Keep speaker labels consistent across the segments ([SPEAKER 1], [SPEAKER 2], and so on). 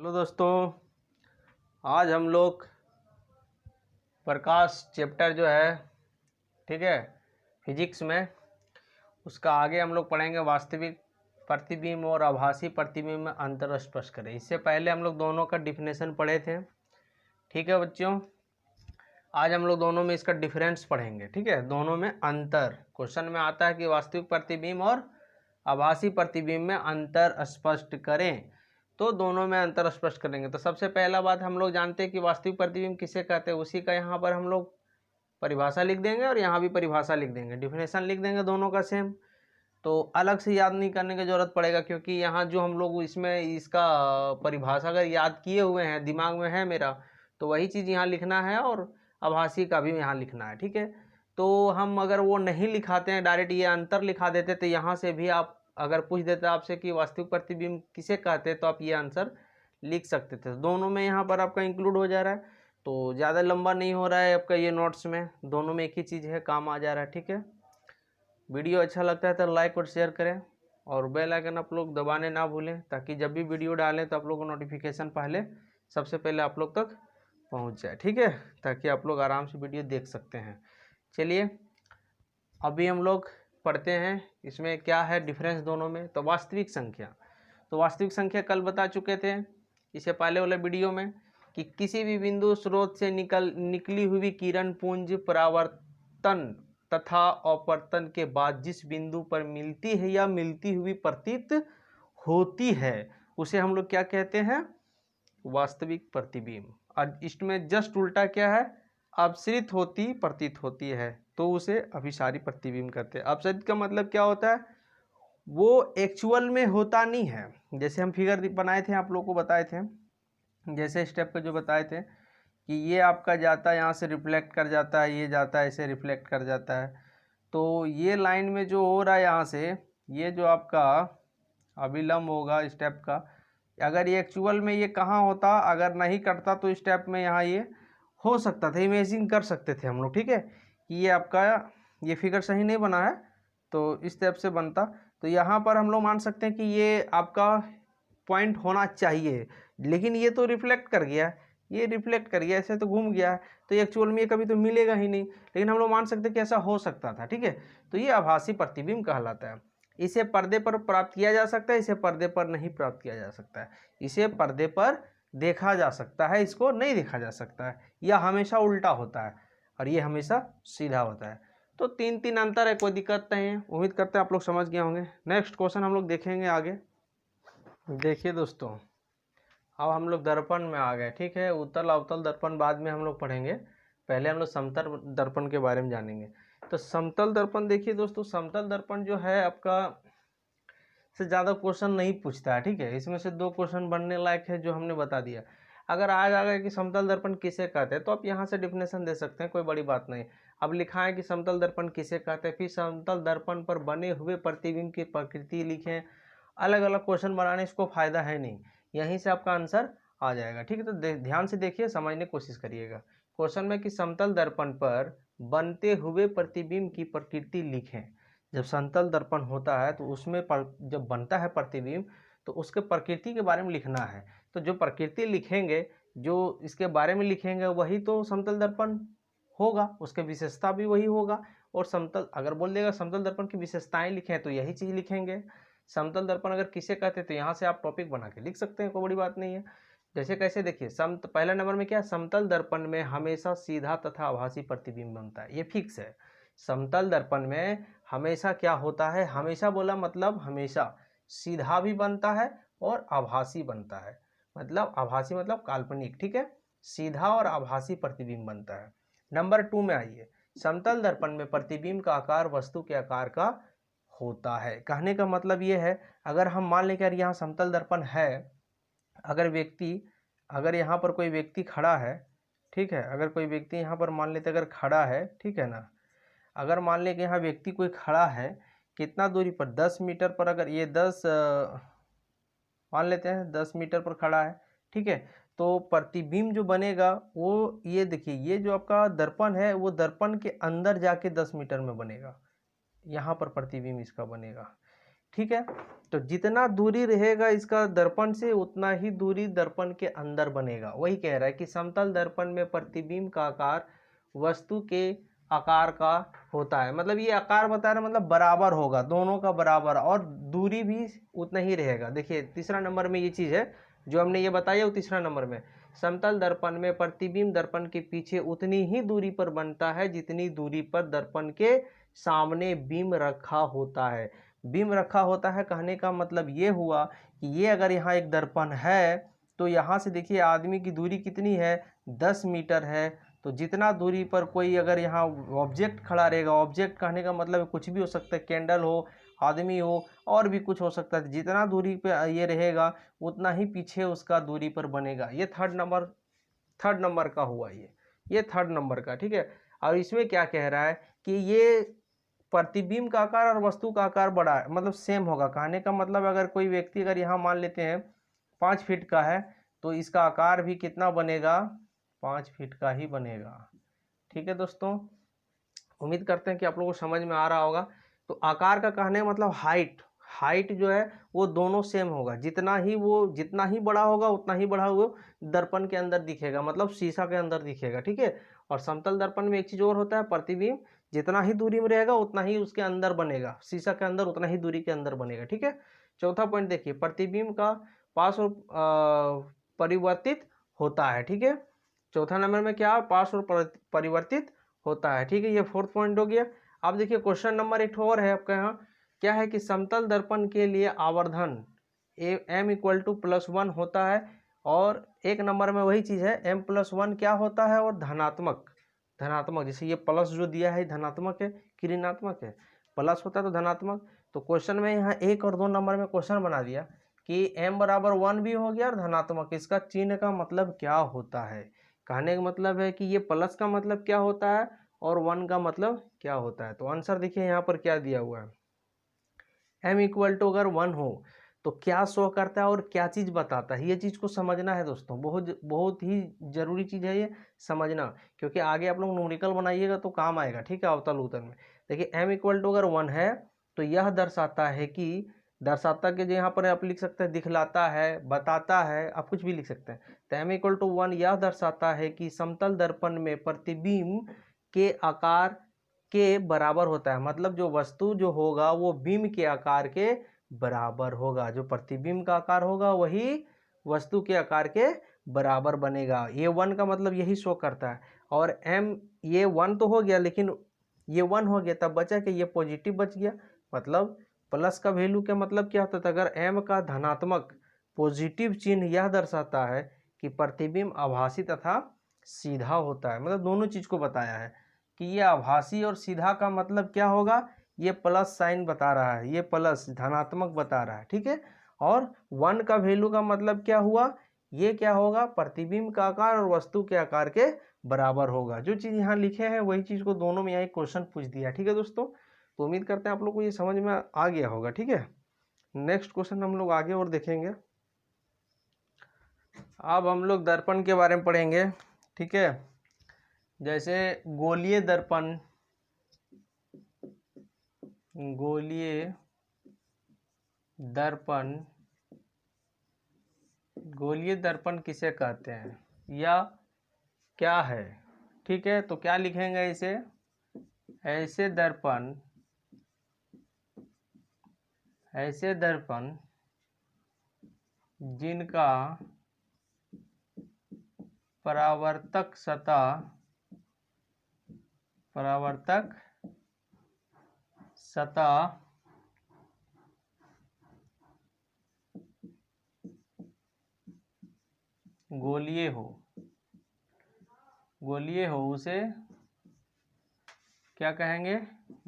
[SPEAKER 1] Hello दोस्तों, आज हम लोग प्रकाश चैप्टर जो है, ठीक है, फिजिक्स में उसका आगे हम लोग पढ़ेंगे। वास्तविक प्रतिबिंब और आभासी प्रतिबिंब में अंतर स्पष्ट करें। इससे पहले हम लोग दोनों का डिफिनेशन पढ़े थे, ठीक है बच्चों। आज हम लोग दोनों में इसका डिफरेंस पढ़ेंगे, ठीक है। दोनों में अंतर क्वेश्चन में आता है कि वास्तविक प्रतिबिंब और आभासी प्रतिबिंब में अंतर स्पष्ट करें, तो दोनों में अंतर स्पष्ट करेंगे। तो सबसे पहला बात हम लोग जानते हैं कि वास्तविक प्रतिबिंब किसे कहते हैं, उसी का यहाँ पर हम लोग परिभाषा लिख देंगे और यहाँ भी परिभाषा लिख देंगे, डिफिनेशन लिख देंगे दोनों का सेम। तो अलग से याद नहीं करने की जरूरत पड़ेगा, क्योंकि यहाँ जो हम लोग इसमें इसका परिभाषा अगर याद किए हुए हैं, दिमाग में है मेरा, तो वही चीज़ यहाँ लिखना है और आभासी का भी यहाँ लिखना है, ठीक है। तो हम अगर वो नहीं लिखाते हैं, डायरेक्ट ये अंतर लिखा देते, तो यहाँ से भी आप अगर पूछ देते आपसे कि वास्तविक प्रतिबिंब किसे कहते हैं, तो आप ये आंसर लिख सकते थे। दोनों में यहाँ पर आपका इंक्लूड हो जा रहा है, तो ज़्यादा लंबा नहीं हो रहा है आपका ये नोट्स में, दोनों में एक ही चीज़ है, काम आ जा रहा है, ठीक है। वीडियो अच्छा लगता है तो लाइक और शेयर करें और बेल आइकन आप लोग दबाने ना भूलें, ताकि जब भी वीडियो डालें तो आप लोग को नोटिफिकेशन सबसे पहले आप लोग तक पहुंच जाए, ठीक है, ताकि आप लोग आराम से वीडियो देख सकते हैं। चलिए अभी हम लोग पढ़ते हैं इसमें क्या है डिफरेंस दोनों में। तो वास्तविक संख्या कल बता चुके थे इससे पहले वाले वीडियो में कि किसी भी बिंदु स्रोत से निकली हुई किरण पुंज परावर्तन तथा अपवर्तन के बाद जिस बिंदु पर मिलती है या मिलती हुई प्रतीत होती है, उसे हम लोग क्या कहते हैं, वास्तविक प्रतिबिंब। और इसमें जस्ट उल्टा क्या है, अपसरित होती प्रतीत होती है, तो उसे अभिसारी प्रतिबिंब कहते हैं। अपसरित का मतलब क्या होता है, वो एक्चुअल में होता नहीं है। जैसे हम फिगर बनाए थे, आप लोगों को बताए थे, जैसे स्टेप पे जो बताए थे कि ये आपका जाता है यहाँ से रिफ्लेक्ट कर जाता है, ये जाता है ऐसे रिफ्लेक्ट कर जाता है। तो ये लाइन में जो हो रहा है यहाँ से, ये जो आपका अभिलंब होगा स्टेप का, अगर ये एक्चुअल में ये कहाँ होता, अगर नहीं करता तो स्टेप में यहाँ ये हो सकता था, इमेजिन कर सकते थे हम लोग, ठीक है, कि ये आपका ये फिगर सही नहीं बना है तो इस स्टेप से बनता। तो यहाँ पर हम लोग मान सकते हैं कि ये आपका पॉइंट होना चाहिए, लेकिन ये तो रिफ्लेक्ट कर गया, ये रिफ्लेक्ट कर गया, ऐसे तो घूम गया है, तो एक्चुअल में ये कभी तो मिलेगा ही नहीं, लेकिन हम लोग मान सकते हैं कि ऐसा हो सकता था, ठीक है। तो ये आभासी प्रतिबिंब कहलाता है। इसे पर्दे पर प्राप्त किया जा सकता है, इसे पर्दे पर नहीं प्राप्त किया जा सकता है। इसे पर्दे पर देखा जा सकता है, इसको नहीं देखा जा सकता है। यह हमेशा उल्टा होता है और ये हमेशा सीधा होता है। तो तीन अंतर है, कोई दिक्कत नहीं है। उम्मीद करते हैं आप लोग समझ गए होंगे। नेक्स्ट क्वेश्चन हम लोग देखेंगे आगे। देखिए दोस्तों, अब हम लोग दर्पण में आ गए, ठीक है। उत्तल अवतल दर्पण बाद में हम लोग पढ़ेंगे, पहले हम लोग समतल दर्पण के बारे में जानेंगे। तो समतल दर्पण देखिए दोस्तों, समतल दर्पण जो है आपका से ज़्यादा क्वेश्चन नहीं पूछता है, ठीक है। इसमें से 2 क्वेश्चन बनने लायक है जो हमने बता दिया। अगर आज आ गया कि समतल दर्पण किसे कहते हैं, तो आप यहाँ से डिफिनेशन दे सकते हैं, कोई बड़ी बात नहीं। अब लिखा है कि समतल दर्पण किसे कहते हैं, फिर समतल दर्पण पर बने हुए प्रतिबिंब की प्रकृति लिखें। अलग अलग क्वेश्चन बनाने इसको फायदा है नहीं, यहीं से आपका आंसर आ जाएगा, ठीक है। तो ध्यान से देखिए, समझने की कोशिश करिएगा क्वेश्चन में कि समतल दर्पण पर बनते हुए प्रतिबिंब की प्रकृति लिखें। जब समतल दर्पण होता है तो उसमें जब बनता है प्रतिबिंब, तो उसके प्रकृति के बारे में लिखना है। तो जो प्रकृति लिखेंगे, जो इसके बारे में लिखेंगे, वही तो समतल दर्पण होगा, उसके विशेषता भी वही होगा। और समतल अगर बोल देगा समतल दर्पण की विशेषताएं लिखें, तो यही चीज़ लिखेंगे। समतल दर्पण अगर किसे कहते हैं, तो यहाँ से आप टॉपिक बना के लिख सकते हैं, कोई बड़ी बात नहीं है। जैसे कैसे देखिए, पहला नंबर में क्या, समतल दर्पण में हमेशा सीधा तथा आभासी प्रतिबिंब बनता है, ये फिक्स है। समतल दर्पण में हमेशा क्या होता है, हमेशा बोला मतलब हमेशा सीधा भी बनता है और आभासी बनता है, मतलब आभासी मतलब काल्पनिक, ठीक है। सीधा और आभासी प्रतिबिंब बनता है। नंबर 2 में आइए, समतल दर्पण में प्रतिबिंब का आकार वस्तु के आकार का होता है। कहने का मतलब ये है, अगर हम मान लें कि यार यहाँ समतल दर्पण है, अगर यहाँ पर कोई व्यक्ति खड़ा है, ठीक है, अगर कोई व्यक्ति यहाँ पर मान लेते अगर खड़ा है, ठीक है ना, अगर मान लें कि यहाँ व्यक्ति कोई खड़ा है, कितना दूरी पर, 10 मीटर पर, अगर ये 10 मान लेते हैं 10 मीटर पर खड़ा है, ठीक है। तो प्रतिबिंब जो बनेगा वो ये देखिए, ये जो आपका दर्पण है वो दर्पण के अंदर जाके 10 मीटर में बनेगा, यहाँ पर प्रतिबिंब इसका बनेगा, ठीक है। तो जितना दूरी रहेगा इसका दर्पण से उतना ही दूरी दर्पण के अंदर बनेगा। वही कह रहा है कि समतल दर्पण में प्रतिबिंब का आकार वस्तु के आकार का होता है। मतलब ये आकार बता रहा है, मतलब बराबर होगा, दोनों का बराबर, और दूरी भी उतना ही रहेगा। देखिए तीसरा नंबर में ये चीज़ है जो हमने ये बताया, वो तीसरा नंबर में समतल दर्पण में प्रतिबिंब दर्पण के पीछे उतनी ही दूरी पर बनता है जितनी दूरी पर दर्पण के सामने बिंब रखा होता है। बिंब रखा होता है कहने का मतलब ये हुआ कि ये अगर यहाँ एक दर्पण है तो यहाँ से देखिए आदमी की दूरी कितनी है, 10 मीटर है। तो जितना दूरी पर कोई अगर यहाँ ऑब्जेक्ट खड़ा रहेगा, ऑब्जेक्ट कहने का मतलब कुछ भी हो सकता है, कैंडल हो, आदमी हो, और भी कुछ हो सकता है, जितना दूरी पे ये रहेगा उतना ही पीछे उसका दूरी पर बनेगा। ये थर्ड नंबर का हुआ ये थर्ड नंबर का, ठीक है। और इसमें क्या कह रहा है कि ये प्रतिबिंब का आकार और वस्तु का आकार बड़ा है, मतलब सेम होगा। कहने का मतलब अगर कोई व्यक्ति अगर यहाँ मान लेते हैं 5 फीट का है तो इसका आकार भी कितना बनेगा, 5 फीट का ही बनेगा। ठीक है दोस्तों, उम्मीद करते हैं कि आप लोगों को समझ में आ रहा होगा। तो आकार का कहने का मतलब हाइट जो है वो दोनों सेम होगा, जितना ही बड़ा होगा उतना ही बड़ा वो दर्पण के अंदर दिखेगा, मतलब शीशा के अंदर दिखेगा। ठीक है। और समतल दर्पण में एक चीज और होता है, प्रतिबिंब जितना ही दूरी में रहेगा उतना ही उसके अंदर बनेगा, शीशा के अंदर उतना ही दूरी के अंदर बनेगा। ठीक है। चौथा पॉइंट देखिए, प्रतिबिंब का पार्श्व परिवर्तित होता है। ठीक है। चौथा नंबर में क्या, पार्श्व परिवर्तित होता है। ठीक है। ये फोर्थ पॉइंट हो गया। अब देखिए क्वेश्चन नंबर एक और है आपका यहाँ, क्या है कि समतल दर्पण के लिए आवर्धन m = +1 होता है। और एक नंबर में वही चीज़ है, m+1 क्या होता है, और धनात्मक। जैसे ये प्लस जो दिया है धनात्मक है कि ऋणात्मक है, प्लस होता है तो धनात्मक। तो क्वेश्चन में यहाँ 1 और 2 नंबर में क्वेश्चन बना दिया कि m = 1 भी हो गया और धनात्मक। इसका चिन्ह का मतलब क्या होता है, कहने का मतलब है कि ये प्लस का मतलब क्या होता है और 1 का मतलब क्या होता है। तो आंसर देखिए यहाँ पर क्या दिया हुआ है, m = अगर 1 हो तो क्या शो करता है और क्या चीज़ बताता है, ये चीज़ को समझना है दोस्तों। बहुत ही जरूरी चीज़ है ये समझना, क्योंकि आगे आप लोग न्यूमेरिकल बनाइएगा तो काम आएगा। ठीक है। अवतल उत्तर में देखिए m = अगर 1 है तो यह दर्शाता है कि, दर्शाता के जो यहाँ पर आप लिख सकते हैं दिखलाता है, बताता है, आप कुछ भी लिख सकते हैं। तो m = 1 यह दर्शाता है कि समतल दर्पण में प्रतिबिंब के आकार के बराबर होता है। मतलब जो वस्तु जो होगा वो बिंब के आकार के बराबर होगा, जो प्रतिबिंब का आकार होगा वही वस्तु के आकार के बराबर बनेगा। ये 1 का मतलब यही शो करता है। और m, ये 1 तो हो गया, लेकिन ये 1 हो गया तब बचा कि ये पॉजिटिव बच गया। मतलब प्लस का वैल्यू का मतलब क्या होता था, अगर m का धनात्मक पॉजिटिव चिन्ह यह दर्शाता है कि प्रतिबिंब आभासी तथा सीधा होता है। मतलब दोनों चीज को बताया है कि ये आभासी और सीधा का मतलब क्या होगा, ये प्लस साइन बता रहा है, ये प्लस धनात्मक बता रहा है। ठीक है। और 1 का वैल्यू का मतलब क्या हुआ, ये क्या होगा, प्रतिबिंब का आकार और वस्तु के आकार के बराबर होगा। जो चीज़ यहाँ लिखे हैं वही चीज़ को दोनों में यहाँ एक क्वेश्चन पूछ दिया। ठीक है दोस्तों, तो उम्मीद करते हैं आप लोग को ये समझ में आ गया होगा। ठीक है। नेक्स्ट क्वेश्चन हम लोग आगे और देखेंगे। अब हम लोग दर्पण के बारे में पढ़ेंगे। ठीक है। जैसे गोलीय दर्पण गोलीय दर्पण किसे कहते हैं या क्या है। ठीक है। तो क्या लिखेंगे इसे, ऐसे दर्पण जिनका परावर्तक सतह गोलीय हो उसे क्या कहेंगे,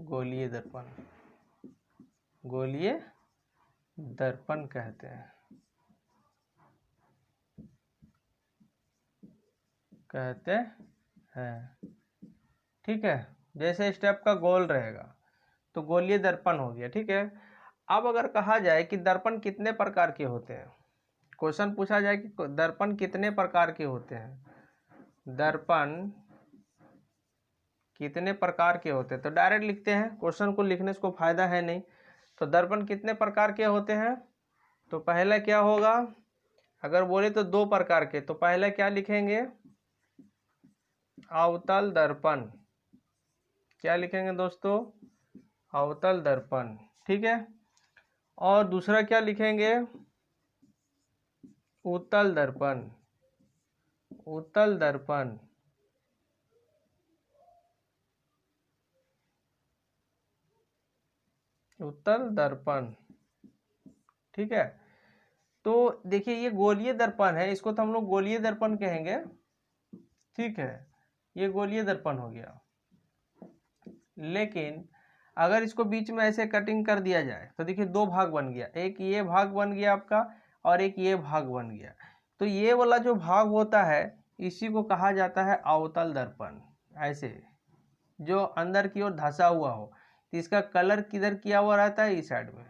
[SPEAKER 1] गोलीय दर्पण कहते हैं। ठीक है। जैसे स्टेप का गोल रहेगा तो गोलीय दर्पण हो गया। ठीक है। अब अगर कहा जाए कि दर्पण कितने प्रकार के होते हैं, क्वेश्चन पूछा जाए कि दर्पण कितने प्रकार के होते हैं, दर्पण कितने प्रकार के होते हैं, तो डायरेक्ट लिखते हैं, क्वेश्चन को लिखने से कोई फायदा है नहीं। तो दर्पण कितने प्रकार के होते हैं? तो पहला क्या होगा, अगर बोले तो 2 प्रकार के। तो पहला क्या लिखेंगे? अवतल दर्पण। क्या लिखेंगे दोस्तों? अवतल दर्पण, ठीक है। और दूसरा क्या लिखेंगे? उत्तल दर्पण। उत्तल दर्पण, उत्तल दर्पण, ठीक है। तो देखिए ये गोलीय दर्पण है, इसको तो हम लोग गोलीय दर्पण कहेंगे, ठीक है। ये गोलीय दर्पण हो गया। लेकिन अगर इसको बीच में ऐसे कटिंग कर दिया जाए तो देखिए 2 भाग बन गया, एक ये भाग बन गया आपका और एक ये भाग बन गया। तो ये वाला जो भाग होता है इसी को कहा जाता है अवतल दर्पण। ऐसे जो अंदर की ओर धंसा हुआ हो, तो इसका कलर किधर किया हुआ रहता है? इस साइड में,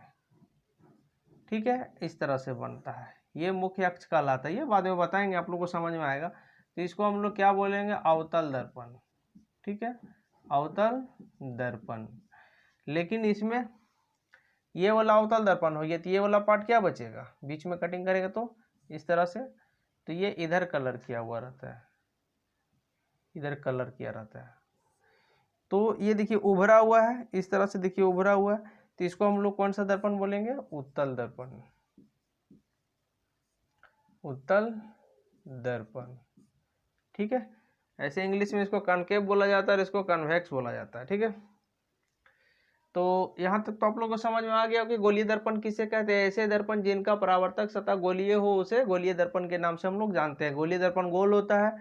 [SPEAKER 1] ठीक है। इस तरह से बनता है, ये मुख्य अक्ष कहलाता है। ये बाद में बताएंगे, आप लोग को समझ में आएगा। तो इसको हम लोग क्या बोलेंगे? अवतल दर्पण, ठीक है, अवतल दर्पण। लेकिन इसमें ये वाला अवतल दर्पण हो गया तो ये वाला पार्ट क्या बचेगा? बीच में कटिंग करेगा तो इस तरह से, तो ये इधर कलर किया हुआ रहता है, इधर कलर किया रहता है। तो ये देखिए उभरा हुआ है, इस तरह से देखिए उभरा हुआ है, तो इसको हम लोग कौन सा दर्पण बोलेंगे? उत्तल दर्पण, उत्तल दर्पण, ठीक है। ऐसे इंग्लिश में इसको कॉनकेव बोला जाता है और इसको कन्वेक्स बोला जाता है, ठीक है। तो यहाँ तक तो आप लोगों को समझ में आ गया कि गोलीय दर्पण किसे कहते हैं? ऐसे दर्पण जिनका परावर्तक सतह गोलीय हो उसे गोलीय दर्पण के नाम से हम लोग जानते हैं। गोलीय दर्पण गोल होता है।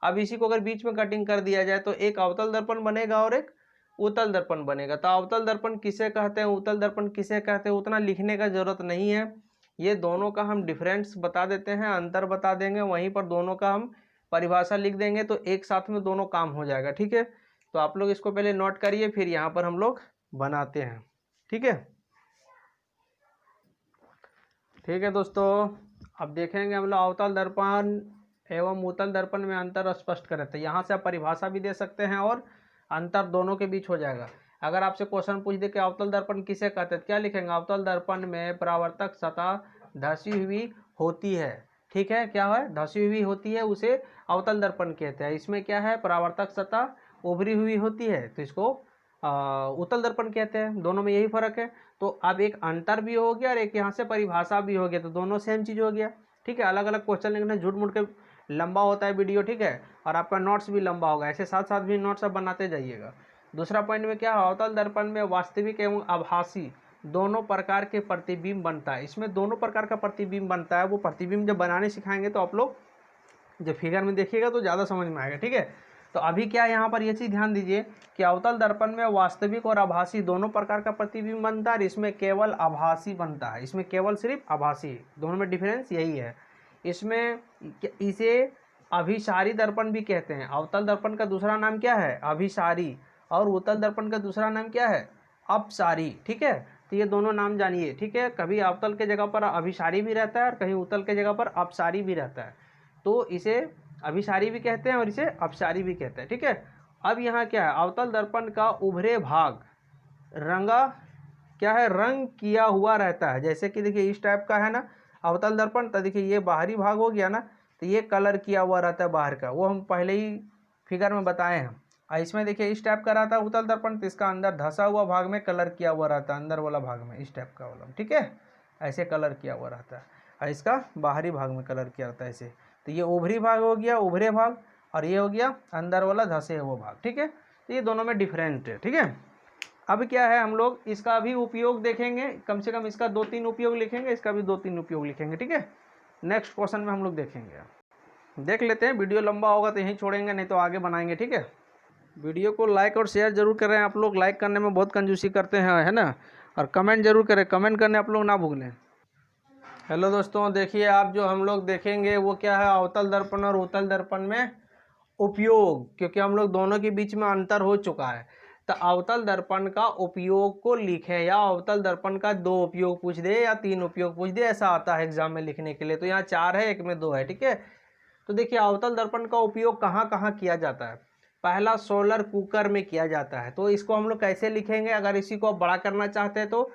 [SPEAKER 1] अब इसी को अगर बीच में कटिंग कर दिया जाए तो एक अवतल दर्पण बनेगा और एक उत्तल दर्पण बनेगा। तो अवतल दर्पण किसे कहते हैं, उत्तल दर्पण किसे कहते हैं, उतना लिखने का जरूरत नहीं है। ये दोनों का हम डिफरेंस बता देते हैं, अंतर बता देंगे, वहीं पर दोनों का हम परिभाषा लिख देंगे, तो एक साथ में दोनों काम हो जाएगा, ठीक है। तो आप लोग इसको पहले नोट करिए, फिर यहाँ पर हम लोग बनाते हैं, ठीक है। ठीक है दोस्तों, अब देखेंगे हम लोग अवतल दर्पण एवं उत्तल दर्पण में अंतर स्पष्ट करें। तो यहाँ से आप परिभाषा भी दे सकते हैं और अंतर दोनों के बीच हो जाएगा। अगर आपसे क्वेश्चन पूछ दे कि अवतल दर्पण किसे कहते हैं, क्या लिखेंगे? अवतल दर्पण में परावर्तक सतह धसी हुई होती है, ठीक है। क्या है? धसी हुई होती है, उसे अवतल दर्पण कहते हैं। इसमें क्या है? परावर्तक सतह उभरी हुई होती है, तो इसको उत्तल दर्पण कहते हैं। दोनों में यही फर्क है। तो अब एक अंतर भी हो गया और एक यहाँ से परिभाषा भी हो गया, तो दोनों सेम चीज हो गया, ठीक है। अलग अलग क्वेश्चन लिखना झूठ मूठ के लंबा होता है वीडियो, ठीक है, और आपका नोट्स भी लंबा होगा। ऐसे साथ साथ भी नोट्स आप बनाते जाइएगा। दूसरा पॉइंट में क्या है? अवतल दर्पण में वास्तविक एवं आभासी दोनों प्रकार के प्रतिबिंब बनता है। इसमें दोनों प्रकार का प्रतिबिंब बनता है। वो प्रतिबिंब जब बनाने सिखाएंगे तो आप लोग जब फिगर में देखिएगा तो ज़्यादा समझ में आएगा, ठीक है। तो अभी क्या यहाँ पर ये चीज़ ध्यान दीजिए कि अवतल दर्पण में वास्तविक और आभासी दोनों प्रकार का प्रतिबिंब बनता है, और इसमें केवल आभासी बनता है। इसमें केवल सिर्फ आभासी, दोनों में डिफरेंस यही है। इसमें इसे अभिसारी दर्पण भी कहते हैं। अवतल दर्पण का दूसरा नाम क्या है? अभिसारी। और उत्तल दर्पण का दूसरा नाम क्या है? अपसारी, ठीक है। तो ये दोनों नाम जानिए, ठीक है। कभी अवतल के जगह पर अभिसारी भी रहता है और कहीं उत्तल के जगह पर अपसारी भी रहता है। तो इसे अभिसारी भी कहते हैं और इसे अपसारी भी कहते हैं, ठीक है। अब यहाँ क्या है? अवतल दर्पण का उभरे भाग रंगा क्या है? रंग किया हुआ रहता है। जैसे कि देखिए इस टाइप का है ना अवतल दर्पण, तो देखिए ये बाहरी भाग हो गया ना, तो ये कलर किया हुआ रहता है बाहर का, वो हम पहले ही फिगर में बताए हैं। और इसमें देखिए इस टाइप का रहता है उत्तल दर्पण, तो इसका अंदर धंसा हुआ भाग में कलर किया हुआ रहता है, अंदर वाला भाग में इस टाइप का वाला, ठीक है, ऐसे कलर किया हुआ रहता है। और इसका बाहरी भाग में कलर किया रहता है ऐसे। तो ये उभरी भाग हो गया, उभरे भाग, और ये हो गया अंदर वाला धंसे हुआ भाग, ठीक है। तो ये दोनों में डिफरेंट है, ठीक है। अब क्या है, हम लोग इसका भी उपयोग देखेंगे, कम से कम इसका 2-3 उपयोग लिखेंगे, इसका भी 2-3 उपयोग लिखेंगे, ठीक है। नेक्स्ट क्वेश्चन में हम लोग देखेंगे। देख लेते हैं, वीडियो लंबा होगा तो यहीं छोड़ेंगे, नहीं तो आगे बनाएंगे, ठीक है। वीडियो को लाइक और शेयर जरूर करें। आप लोग लाइक करने में बहुत कंजूसी करते हैं, है ना। और कमेंट जरूर करें, कमेंट करने आप लोग ना भूलें। हेलो दोस्तों, देखिए आप जो हम लोग देखेंगे वो क्या है? अवतल दर्पण और उत्तल दर्पण में उपयोग, क्योंकि हम लोग दोनों के बीच में अंतर हो चुका है। तो अवतल दर्पण का उपयोग को लिखें, या अवतल दर्पण का 2 उपयोग पूछ दे या 3 उपयोग पूछ दे, ऐसा आता है एग्जाम में लिखने के लिए। तो यहाँ 4 है, एक में 2 है, ठीक है। तो देखिए अवतल दर्पण का उपयोग कहाँ कहाँ किया जाता है। पहला सोलर कुकर में किया जाता है। तो इसको हम लोग कैसे लिखेंगे? अगर इसी को आप बड़ा करना चाहते हैं तो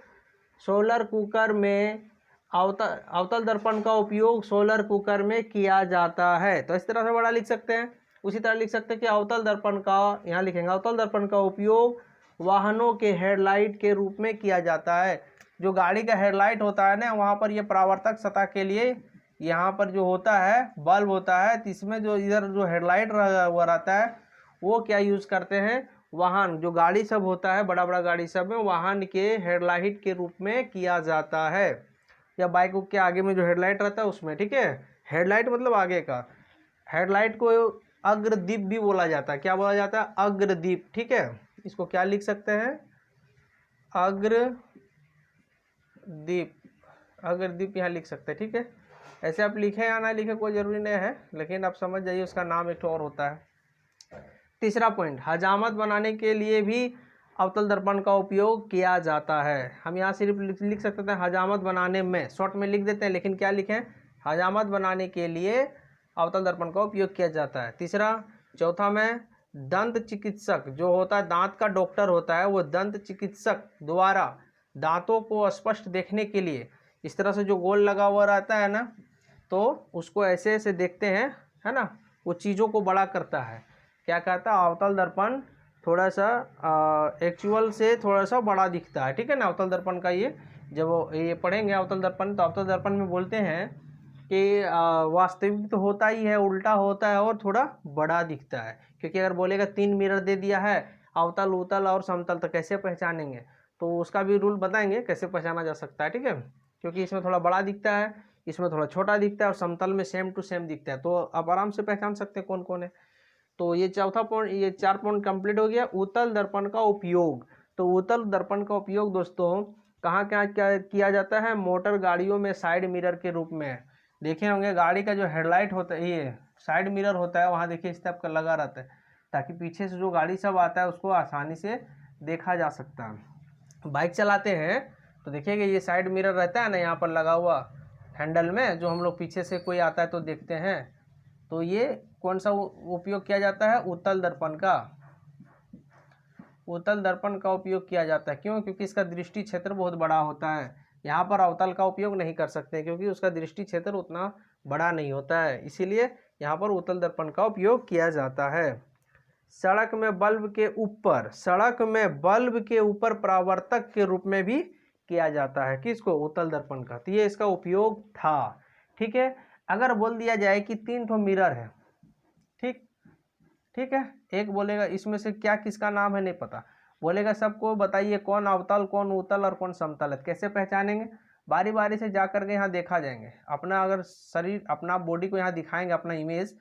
[SPEAKER 1] सोलर कुकर में अवतल दर्पण का उपयोग सोलर कुकर में किया जाता है। तो इस तरह से बड़ा लिख सकते हैं। उसी तरह लिख सकते हैं कि अवतल दर्पण का, यहाँ लिखेंगे अवतल दर्पण का उपयोग वाहनों के हेडलाइट के रूप में किया जाता है। जो गाड़ी का हेडलाइट होता है ना, वहाँ पर ये परावर्तक सतह के लिए यहाँ पर जो होता है बल्ब होता है, तो इसमें जो इधर जो हेडलाइट हुआ रहता है वो क्या यूज़ करते हैं, वाहन जो गाड़ी सब होता है, बड़ा बड़ा गाड़ी सब में वाहन के हेडलाइट के रूप में किया जाता है, या बाइक के आगे में जो हेडलाइट रहता है उसमें। ठीक है, हेडलाइट मतलब आगे का। हेडलाइट को अग्रदीप भी बोला जाता है। क्या बोला जाता है? अग्रदीप। ठीक है, इसको क्या लिख सकते हैं? अग्रदीप। अग्रदीप यहाँ लिख सकते हैं। ठीक है, ऐसे आप लिखे या ना लिखे कोई ज़रूरी नहीं है, लेकिन आप समझ जाइए उसका नाम एक और होता है। तीसरा पॉइंट, हजामत बनाने के लिए भी अवतल दर्पण का उपयोग किया जाता है। हम यहाँ सिर्फ लिख सकते हैं हजामत बनाने में, शॉर्ट में लिख देते हैं, लेकिन क्या लिखें? हजामत बनाने के लिए अवतल दर्पण का उपयोग किया जाता है। तीसरा, चौथा में दंत चिकित्सक जो होता है, दांत का डॉक्टर होता है, वो दंत चिकित्सक द्वारा दांतों को स्पष्ट देखने के लिए इस तरह से जो गोल लगा हुआ रहता है ना, तो उसको ऐसे ऐसे देखते हैं, है ना, वो चीज़ों को बड़ा करता है। क्या कहता है? अवतल दर्पण थोड़ा सा एक्चुअल से थोड़ा सा बड़ा दिखता है। ठीक है ना, अवतल दर्पण का ये जब ये पढ़ेंगे अवतल दर्पण, तो अवतल दर्पण में बोलते हैं कि वास्तविक तो होता ही है, उल्टा होता है और थोड़ा बड़ा दिखता है। क्योंकि अगर बोलेगा 3 मिरर दे दिया है, अवतल, उत्तल और समतल, तो कैसे पहचानेंगे? तो उसका भी रूल बताएंगे कैसे पहचाना जा सकता है। ठीक है, क्योंकि इसमें थोड़ा बड़ा दिखता है, इसमें थोड़ा छोटा दिखता है और समतल में सेम टू सेम दिखता है, तो आप आराम से पहचान सकते हैं कौन कौन है। तो ये चौथा पॉइंट, ये 4 पॉइंट कंप्लीट हो गया। उत्तल दर्पण का उपयोग, तो उत्तल दर्पण का उपयोग दोस्तों कहाँ कहाँ क्या किया जाता है? मोटर गाड़ियों में साइड मिरर के रूप में। देखे होंगे गाड़ी का जो हेडलाइट होता है, ये साइड मिरर होता है, वहाँ देखिए इस टाइप का लगा रहता है, ताकि पीछे से जो गाड़ी सब आता है उसको आसानी से देखा जा सकता है। बाइक चलाते हैं तो देखिएगा ये साइड मिरर रहता है ना, यहाँ पर लगा हुआ हैंडल में, जो हम लोग पीछे से कोई आता है तो देखते हैं। तो ये कौन सा उपयोग किया जाता है? उत्तल दर्पण का। उत्तल दर्पण का उपयोग किया जाता है। क्यों? क्योंकि इसका दृष्टि क्षेत्र बहुत बड़ा होता है। यहाँ पर अवतल का उपयोग नहीं कर सकते क्योंकि उसका दृष्टि क्षेत्र उतना बड़ा नहीं होता है, इसीलिए यहाँ पर उत्तल दर्पण का उपयोग किया जाता है। सड़क में बल्ब के ऊपर, सड़क में बल्ब के ऊपर परावर्तक के रूप में भी किया जाता है। किसको? उत्तल दर्पण का। तो ये इसका उपयोग था। ठीक है, अगर बोल दिया जाए कि 3 ठो मिरर है, ठीक है, एक बोलेगा इसमें से क्या किसका नाम है नहीं पता, बोलेगा सबको बताइए कौन अवतल, कौन उत्तल और कौन समतल है। कैसे पहचानेंगे? बारी बारी से जा करके यहाँ देखा जाएंगे, अपना अगर शरीर, अपना बॉडी को यहाँ दिखाएंगे, अपना इमेज,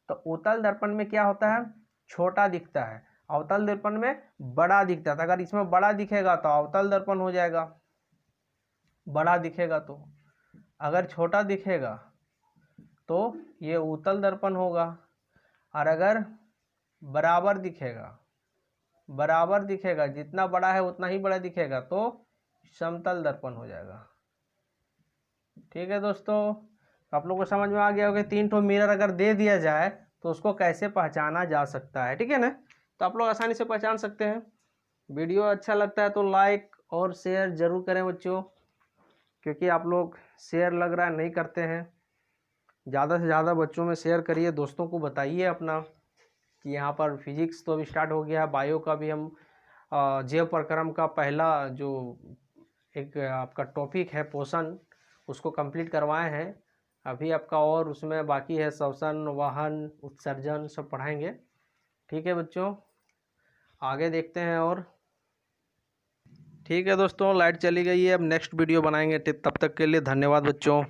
[SPEAKER 1] तो उत्तल दर्पण में क्या होता है? छोटा दिखता है, अवतल दर्पण में बड़ा दिखता है। अगर इसमें बड़ा दिखेगा तो अवतल दर्पण हो जाएगा, बड़ा दिखेगा तो, अगर छोटा दिखेगा तो ये उत्तल दर्पण होगा, और अगर बराबर दिखेगा, बराबर दिखेगा, जितना बड़ा है उतना ही बड़ा दिखेगा, तो समतल दर्पण हो जाएगा। ठीक है दोस्तों, आप लोगों को समझ में आ गया होगा 3 ठो मिरर अगर दे दिया जाए तो उसको कैसे पहचाना जा सकता है। ठीक है ना, तो आप लोग आसानी से पहचान सकते हैं। वीडियो अच्छा लगता है तो लाइक और शेयर जरूर करें बच्चों, क्योंकि आप लोग शेयर लग रहा है नहीं करते हैं। ज़्यादा से ज़्यादा बच्चों में शेयर करिए, दोस्तों को बताइए अपना कि यहाँ पर फिजिक्स तो अभी स्टार्ट हो गया है, बायो का भी हम जैव प्रक्रम का पहला जो एक आपका टॉपिक है पोषण, उसको कंप्लीट करवाए हैं। अभी आपका और उसमें बाकी है श्वसन, वाहन, उत्सर्जन, सब पढ़ाएंगे। ठीक है बच्चों, आगे देखते हैं। और ठीक है दोस्तों, लाइट चली गई है, अब नेक्स्ट वीडियो बनाएंगे। तब तक के लिए धन्यवाद बच्चों।